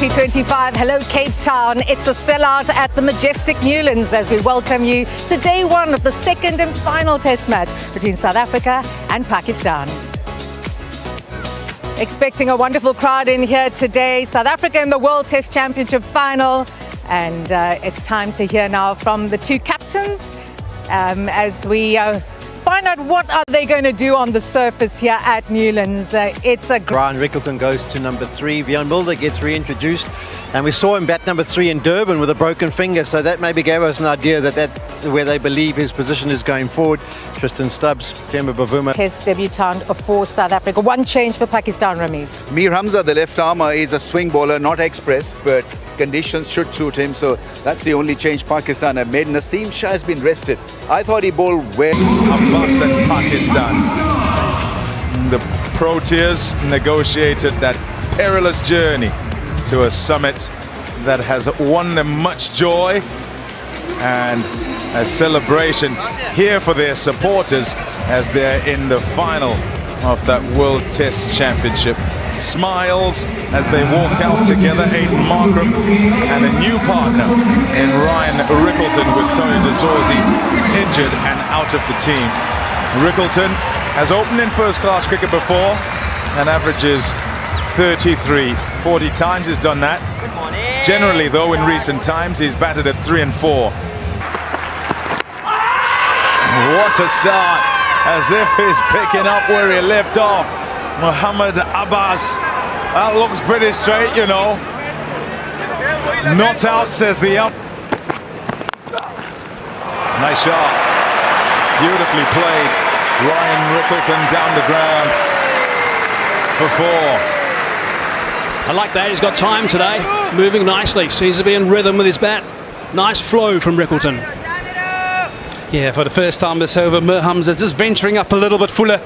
2025. Hello, Cape Town. It's a sellout at the majestic Newlands as we welcome you to day one of the second and final test match between South Africa and Pakistan. Expecting a wonderful crowd in here today. South Africa in the World Test Championship final. And it's time to hear now from the two captains as we find out what are they going to do on the surface here at Newlands. It's a Ryan Rickelton goes to number 3. Bjorn Mulder gets reintroduced, and we saw him bat number 3 in Durban with a broken finger, so that maybe gave us an idea that that's where they believe his position is going forward. Tristan Stubbs, Themba Bavuma. Test debutant for South Africa. One change for Pakistan, Ramiz. Mir Hamza, the left armer, is a swing bowler, not express, but conditions should suit him, so that's the only change Pakistan have made. Naseem Shah has been rested. I thought he bowled well. Abbas and Pakistan. The Proteas negotiated that perilous journey to a summit that has won them much joy and a celebration here for their supporters as they're in the final of that World Test Championship. Smiles as they walk out together, Aiden Markram and a new partner in Ryan Rickelton, with Tony de Zorzi injured and out of the team. Rickelton has opened in first-class cricket before and averages 33. 40 times he's done that. Generally, though, in recent times, he's batted at 3 and 4. What a start, as if he's picking up where he left off. Mohammad Abbas, that looks pretty straight, you know. Not out, says the ump. Nice shot, beautifully played. Ryan Rickelton down the ground for 4. I like that, he's got time today, moving nicely, seems to be in rhythm with his bat. Nice flow from Rickelton. Yeah, for the first time this over, Mir Hamza just venturing up a little bit fuller.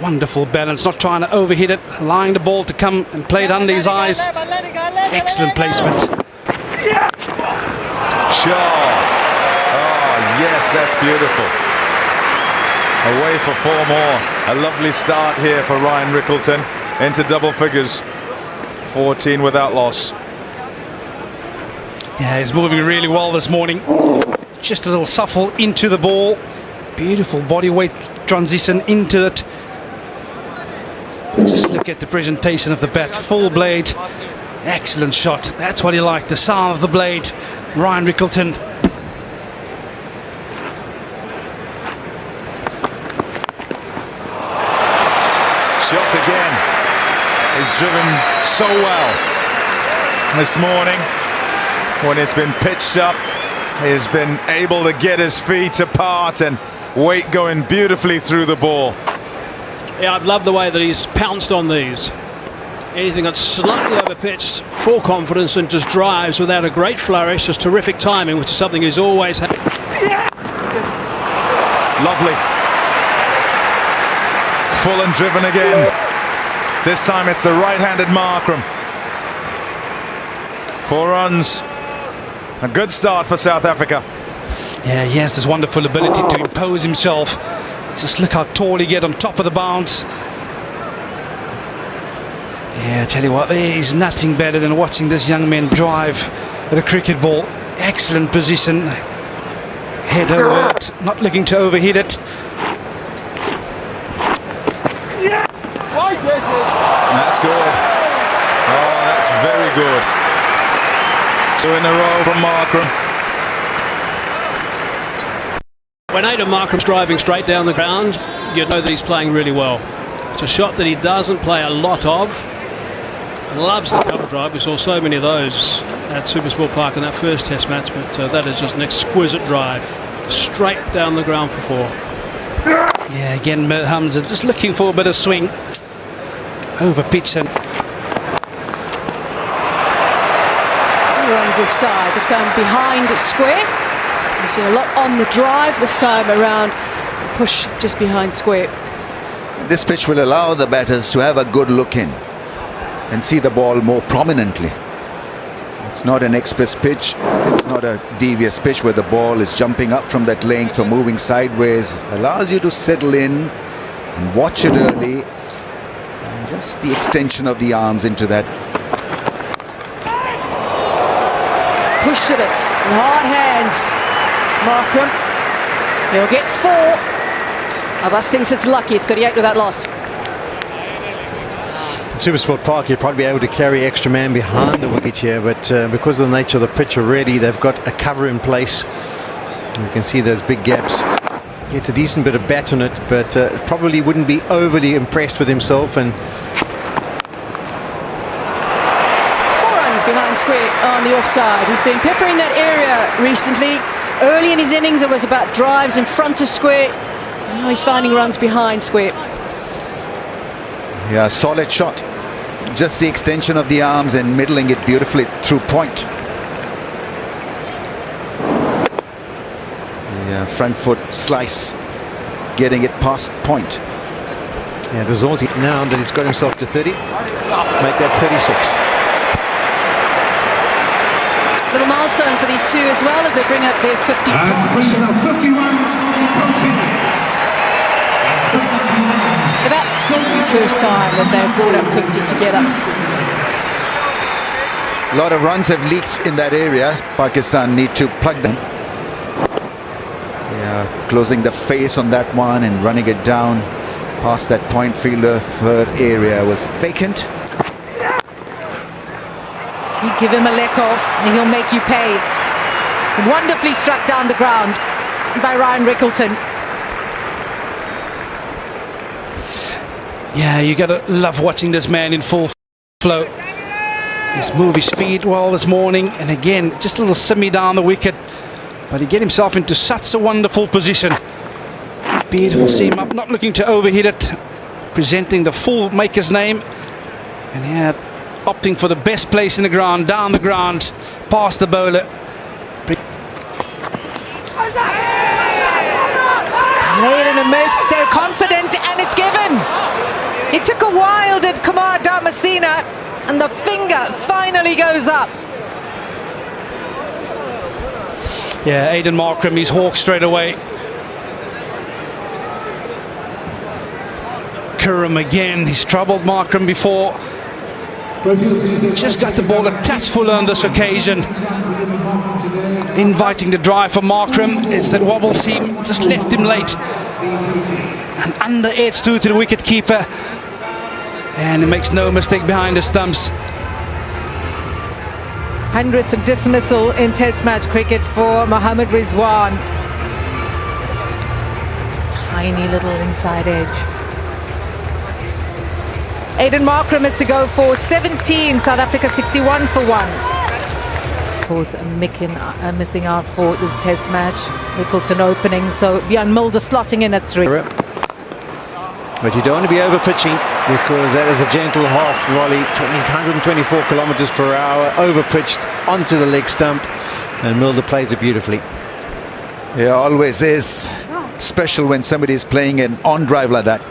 Wonderful balance, not trying to overhit it, allowing the ball to come and play it under his eyes. Excellent placement. Shot. Oh, yes, that's beautiful. Away for 4 more. A lovely start here for Ryan Rickelton. Into double figures. 14 without loss. Yeah, he's moving really well this morning. Just a little shuffle into the ball. Beautiful body weight transition into it. Just look at the presentation of the bat, full blade, excellent shot. That's what he liked, the sound of the blade. Ryan Rickelton. Shot again. He's driven so well this morning. When it's been pitched up, he's been able to get his feet apart and weight going beautifully through the ball. Yeah, I've loved the way that he's pounced on these. Anything that's slightly over-pitched, full confidence, and just drives without a great flourish, just terrific timing, which is something he's always had. Lovely. Full and driven again. This time it's the right-handed Markram. 4 runs. A good start for South Africa. Yeah, he has this wonderful ability to impose himself. Just look how tall he gets on top of the bounce. Yeah, I tell you what, there is nothing better than watching this young man drive at a cricket ball. Excellent position. Head over it, not looking to overhit it. That's good. Oh, that's very good. 2 in a row from Markram. When Aiden Markram's driving straight down the ground, you know that he's playing really well. It's a shot that he doesn't play a lot of. Loves the cover drive. We saw so many of those at Supersport Park in that first test match, but that is just an exquisite drive. Straight down the ground for 4. Yeah, again, Mir Hamza just looking for a bit of swing. Over pitch and runs offside, this time behind square. We've seen a lot on the drive this time around, push just behind square. This pitch will allow the batters to have a good look in and see the ball more prominently. It's not an express pitch, it's not a devious pitch where the ball is jumping up from that length or moving sideways. It allows you to settle in and watch it early, and just the extension of the arms into that pushed a bit with hard hands. Markram, he'll get 4. Abbas thinks it's lucky, it's 38 without loss. At Supersport Park, you'd probably be able to carry extra man behind the wicket here, but because of the nature of the pitch already, they've got a cover in place. You can see those big gaps. Gets a decent bit of bat on it, but probably wouldn't be overly impressed with himself. And 4 runs behind square on the offside. He's been peppering that area recently. Early in his innings, it was about drives in front of square. Now he's finding runs behind square. Yeah, solid shot. Just the extension of the arms and middling it beautifully through point. Yeah, front foot slice, getting it past point. yeah, Dazorzi, now that he's got himself to 30, make that 36. Little milestone for these two as well as they bring up their 50 partnership. 50 runs for the Proteas. So that's the first time that they've brought up 50 together. A lot of runs have leaked in that area. Pakistan need to plug them. Yeah, closing the face on that one and running it down past that point fielder. Third area was vacant. You give him a let-off and he'll make you pay. Wonderfully struck down the ground by Ryan Rickleton. Yeah, you gotta love watching this man in full flow. He's moved his feet well this morning, and again, just a little simmy down the wicket. But he get himself into such a wonderful position. Beautiful seam up, not looking to overhit it. Presenting the full maker's name. And yeah, opting for the best place in the ground, down the ground, past the bowler. Played in a miss, they're confident and it's given. It took a while, did Kumar Damasina, and the finger finally goes up. Yeah, Aiden Markram, he's hawked straight away. Curran again, he's troubled Markram before. Just got the ball a touch fuller on this occasion. Inviting the drive for Markram. It's that wobble seam, just left him late. And under edge through to the wicket keeper. And he makes no mistake behind the stumps. 100th dismissal in Test match cricket for Mohammad Rizwan. Tiny little inside edge. Aiden Markram is to go for 17, South Africa 61 for 1. Of course, missing out for this Test match. Rickleton opening, so Vian Mulder slotting in at 3. But you don't want to be over pitching, because that is a gentle half volley, 124 kilometers per hour, over pitched onto the leg stump, and Mulder plays it beautifully. Yeah, always is special when somebody is playing an on drive like that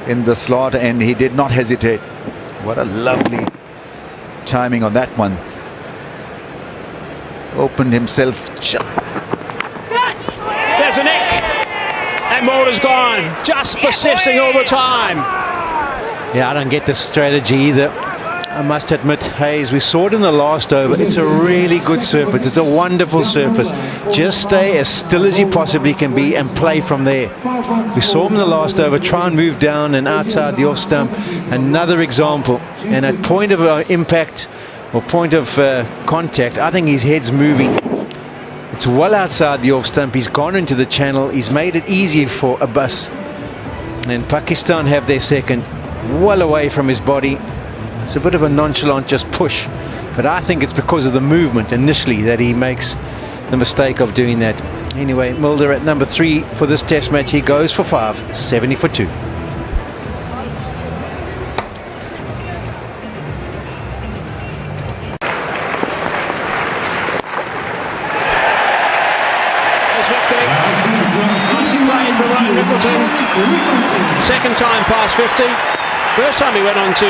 in the slot, and he did not hesitate. What a lovely timing on that one. Opened himself. There's a nick, and Mulder's gone, just persisting all the time. Yeah, I don't get this strategy either, I must admit. Hayes, we saw it in the last over. It's a really good surface. It's a wonderful surface. Just stay as still as you possibly can be and play from there. We saw him in the last over try and move down and outside the off stump. Another example. And at point of impact or point of contact, I think his head's moving. It's well outside the off stump. He's gone into the channel. He's made it easy for Abbas. And Pakistan have their second, well away from his body. It's a bit of a nonchalant just push, but I think it's because of the movement initially that he makes the mistake of doing that. Anyway, Mulder at number 3 for this Test match. He goes for 5, 70 for 2. Second time past 50. First time he went on to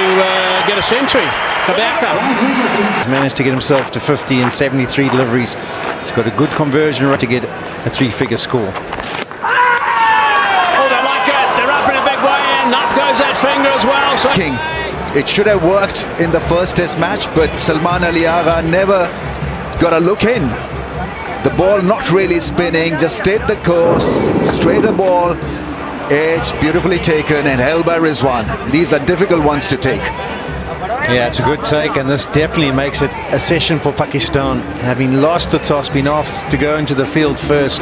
get a century. Kabaka. He's managed to get himself to 50 in 73 deliveries. He's got a good conversion rate to get a 3-figure score. Oh, they like it. They're up in a big way, and up goes that finger as well. So King It should have worked in the first test match, but Salman Ali Agha never got a look in. The ball not really spinning, just stayed the course, straighter ball, edge beautifully taken and held by Rizwan. These are difficult ones to take. Yeah, it's a good take, and this definitely makes it a session for Pakistan. Having lost the toss, been asked to go into the field first,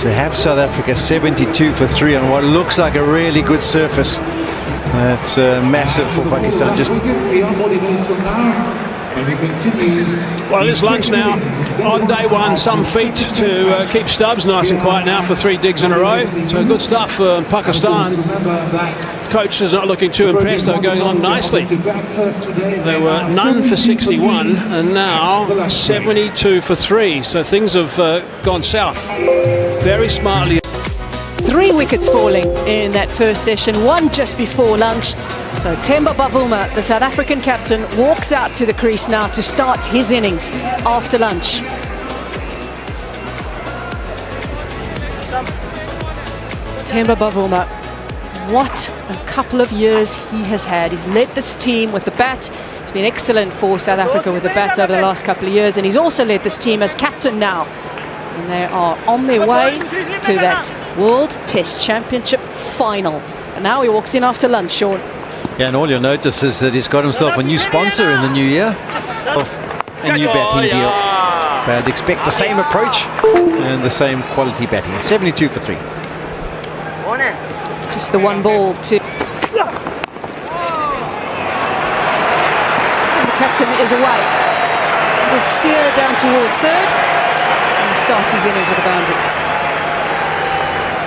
to have South Africa 72 for 3 on what looks like a really good surface. That's massive for Pakistan. Just well, it is lunch now. On day one, some feat to keep Stubbs nice and quiet now for 3 digs in a row. So good stuff for Pakistan. Coach is not looking too impressed. They're going on nicely. They were none for 61 and now 72 for 3. So things have gone south very smartly. 3 wickets falling in that first session, 1 just before lunch. So Themba Bavuma, the South African captain, walks out to the crease now to start his innings after lunch. Themba Bavuma, what a couple of years he has had. He's led this team with the bat. He's been excellent for South Africa with the bat over the last couple of years, and he's also led this team as captain now. And they are on their way to that World Test Championship final. And now he walks in after lunch, Sean. yeah, and all you'll notice is that he's got himself a new sponsor in the new year, a new batting deal. But expect the same approach and the same quality batting. 72 for 3. Just the 1 ball to... And the captain is away. Will steer down towards third. Starts his innings with a boundary.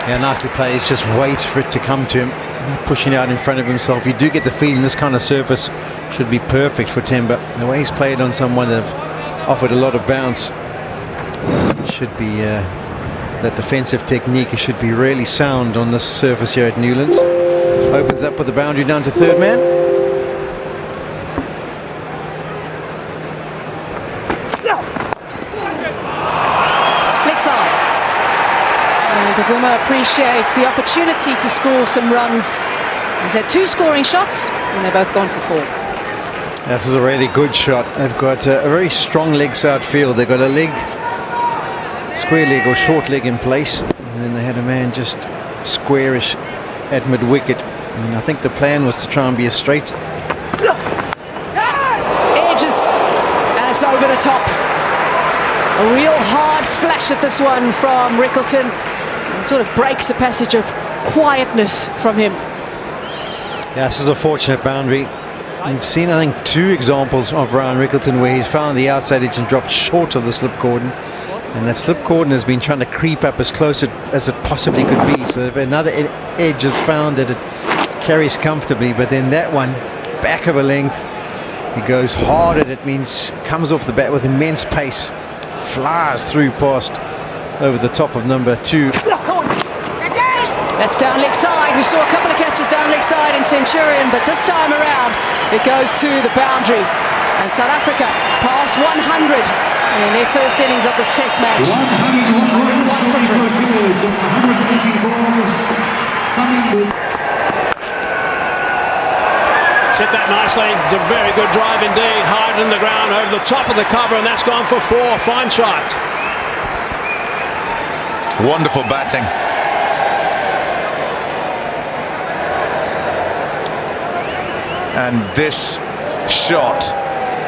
Yeah, nicely played. He just waits for it to come to him, not pushing out in front of himself. You do get the feeling this kind of surface should be perfect for Themba. The way he's played on someone that have offered a lot of bounce, should be that defensive technique should be really sound on this surface here at Newlands. Opens up with the boundary down to third man. Bavuma appreciates the opportunity to score some runs. He's had 2 scoring shots and they're both gone for 4. This is a really good shot. They've got a very strong leg side field. They've got a leg, square leg or short leg in place, and then they had a man just squarish at mid wicket. And I think the plan was to try and be a straight. Edges, and it's over the top. A real hard flash at this one from Rickleton. Sort of breaks the passage of quietness from him. Yeah, this is a fortunate boundary. We've seen, I think, 2 examples of Ryan Rickleton where he's found the outside edge and dropped short of the slip cordon. And that slip cordon has been trying to creep up as close as it possibly could be. So if another edge is found that it carries comfortably, but then that one, back of a length, he goes hard at it, means comes off the bat with immense pace, flies through past over the top of number 2. That's down leg side. We saw a couple of catches down leg side in Centurion, but this time around it goes to the boundary. And South Africa pass 100 in their first innings of this test match. 180 balls coming with. Hit that nicely. It's a very good drive indeed. Hard in the ground over the top of the cover, and that's gone for 4. Fine shot. Wonderful batting. And this shot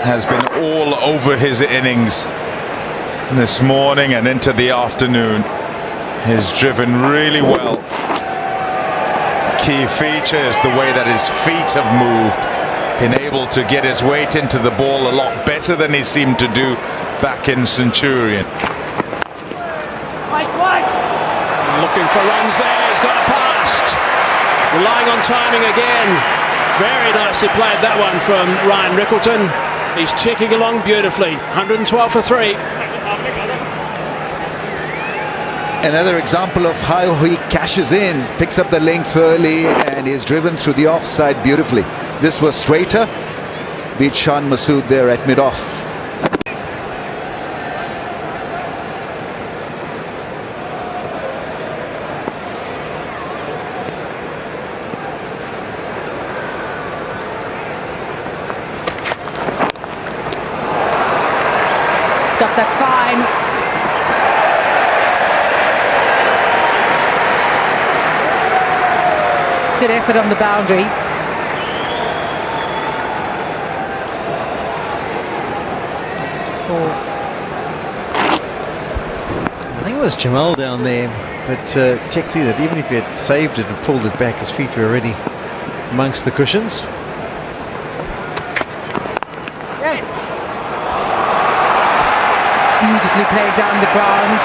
has been all over his innings this morning and into the afternoon. He's driven really well. Key feature is the way that his feet have moved, been able to get his weight into the ball a lot better than he seemed to do back in Centurion. Looking for runs there. He's got past. Relying on timing again. Very nicely played that one from Ryan Rickleton. He's ticking along beautifully. 112 for 3. Another example of how he cashes in, picks up the length early and is driven through the offside beautifully. This was straighter. Beat Shan Masood there at mid-off. got that fine. It's good effort on the boundary. I think it was Jamal down there, but Texie, that even if he had saved it and pulled it back, his feet were already amongst the cushions. Beautifully played down the ground.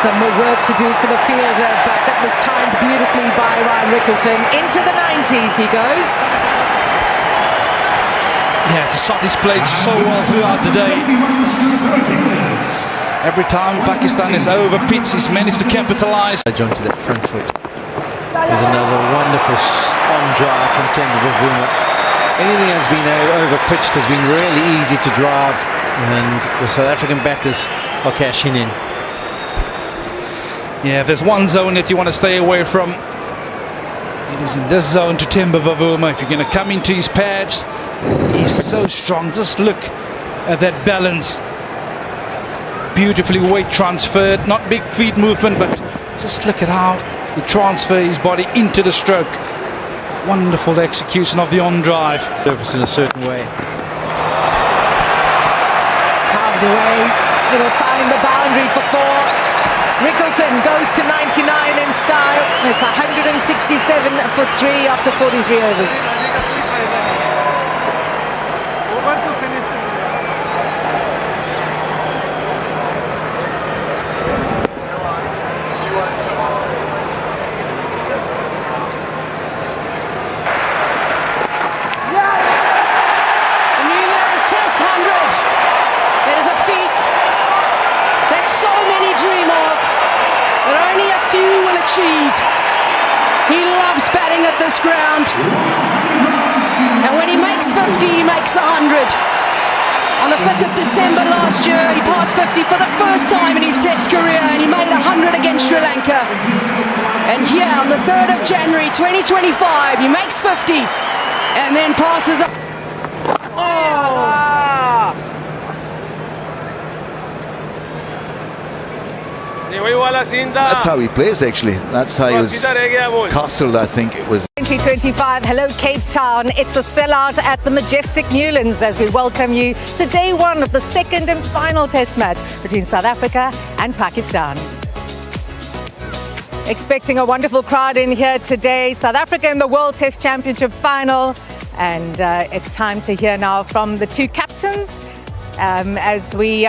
Some more work to do for the fielder, but that was timed beautifully by Ryan Rickleton. Into the 90s he goes. Yeah, it's a shot he's played so well throughout the day. Every time Pakistan is over pitch, he's managed to capitalise. Onto that front foot. There's another wonderful on drive from Temba Bavuma. Anything that's been over pitched has been really easy to drive, and the South African batters are cashing in. Yeah, there's one zone that you want to stay away from. It is in this zone to Temba Bavuma. If you're going to come into his pads, he's so strong. Just look at that balance. Beautifully weight transferred, not big feet movement, but just look at how he transfers his body into the stroke. Wonderful execution of the on drive. Surface in a certain way. Carved away. It'll find the boundary for 4. Rickleton goes to 99 in style. It's 167 for 3 after 43 overs. He loves batting at this ground, and when he makes 50, he makes 100. On the 5th of December last year, he passed 50 for the first time in his Test career, and he made 100 against Sri Lanka. And here, on the 3rd of January 2025, he makes 50 and then passes up. That's how he plays, actually. That's how he was castled, I think it was. 2025, hello Cape Town. It's a sellout at the majestic Newlands as we welcome you to day 1 of the second and final test match between South Africa and Pakistan. Expecting a wonderful crowd in here today. South Africa in the World Test Championship final, and it's time to hear now from the 2 captains as we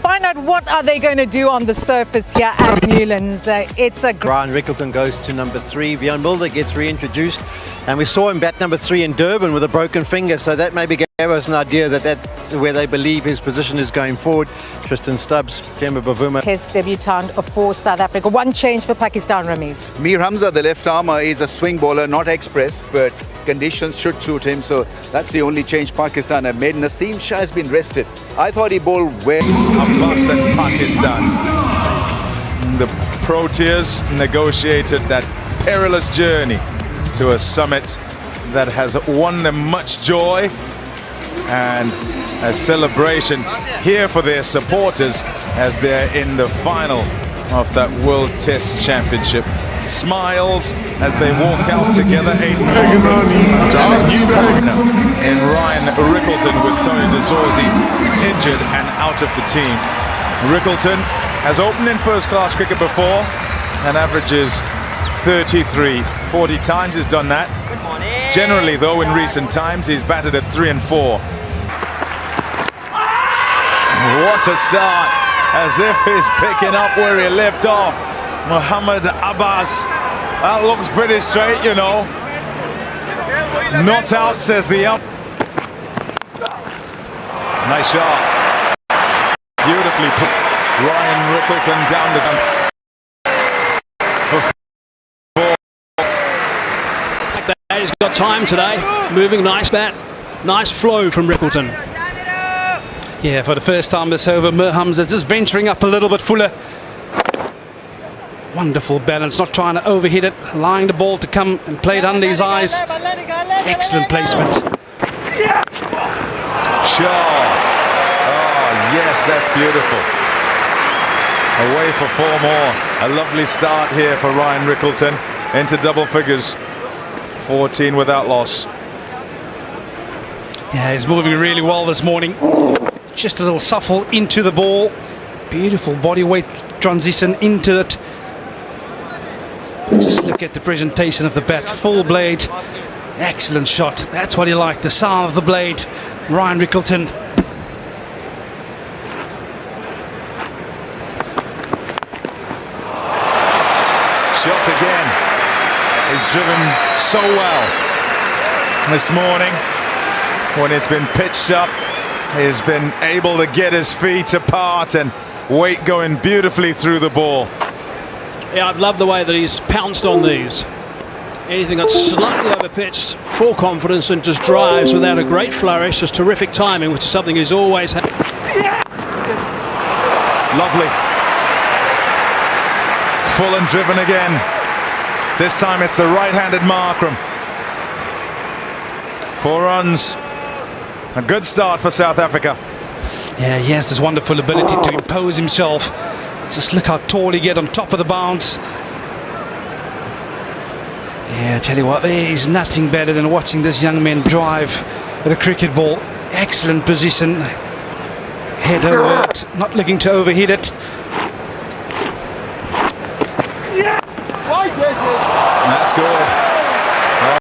find out what are they going to do on the surface here at Newlands. It's a Ryan Rickleton goes to number 3. Bjorn Mulder gets reintroduced, and we saw him bat number 3 in Durban with a broken finger, so that maybe gave us an idea that that's where they believe his position is going forward. Tristan Stubbs, Temba Bavuma. Test debutant for South Africa. One change for Pakistan, Ramiz. Mir Hamza, the left armer, is a swing bowler, not express, but conditions should suit him, so that's the only change Pakistan have made. Naseem Shah has been rested. I thought he bowled well. Abbas and Pakistan. The Proteas negotiated that perilous journey to a summit that has won them much joy and a celebration here for their supporters as they're in the final of that World Test Championship. Smiles as they walk out together. And Ryan Rickleton with Tony de Zorzi injured and out of the team. Rickleton has opened in first-class cricket before and averages 33. 40 times he's done that. Generally, though, in recent times, he's batted at 3 and 4. What a start, as if he's picking up where he left off. Mohammad Abbas, that looks pretty straight, you know. Not out, says the ump. Nice shot. Beautifully put. Ryan Rickleton down the gun. He's got time today. Moving, nice bat. Nice flow from Rickleton. Yeah, for the first time this over, Mir Hamza just venturing up a little bit fuller. Wonderful balance, not trying to overhit it, allowing the ball to come and play it under his eyes. Excellent placement. Shot. Oh, Yes, that's beautiful. Away for 4 more. A lovely start here for Ryan Rickleton into double figures. 14 without loss. Yeah, he's moving really well this morning. Just a little shuffle into the ball. Beautiful body weight transition into it. But just look at the presentation of the bat. Full blade. Excellent shot. That's what he liked. The sound of the blade. Ryan Rickleton. Shot again. He's driven so well this morning. When it's been pitched up, he's been able to get his feet apart and weight going beautifully through the ball. Yeah, I've loved the way that he's pounced on these. Anything that's slightly overpitched, full confidence, and just drives without a great flourish. Just terrific timing, which is something he's always had. Lovely. Full and driven again. This time it's the right-handed Markram. 4 runs. A good start for South Africa. Yeah, he has this wonderful ability to impose himself. Just look how tall he gets on top of the bounce. Yeah, I tell you what, there is nothing better than watching this young man drive at a cricket ball. Excellent position. Head over it, not looking to overhit it. That's good.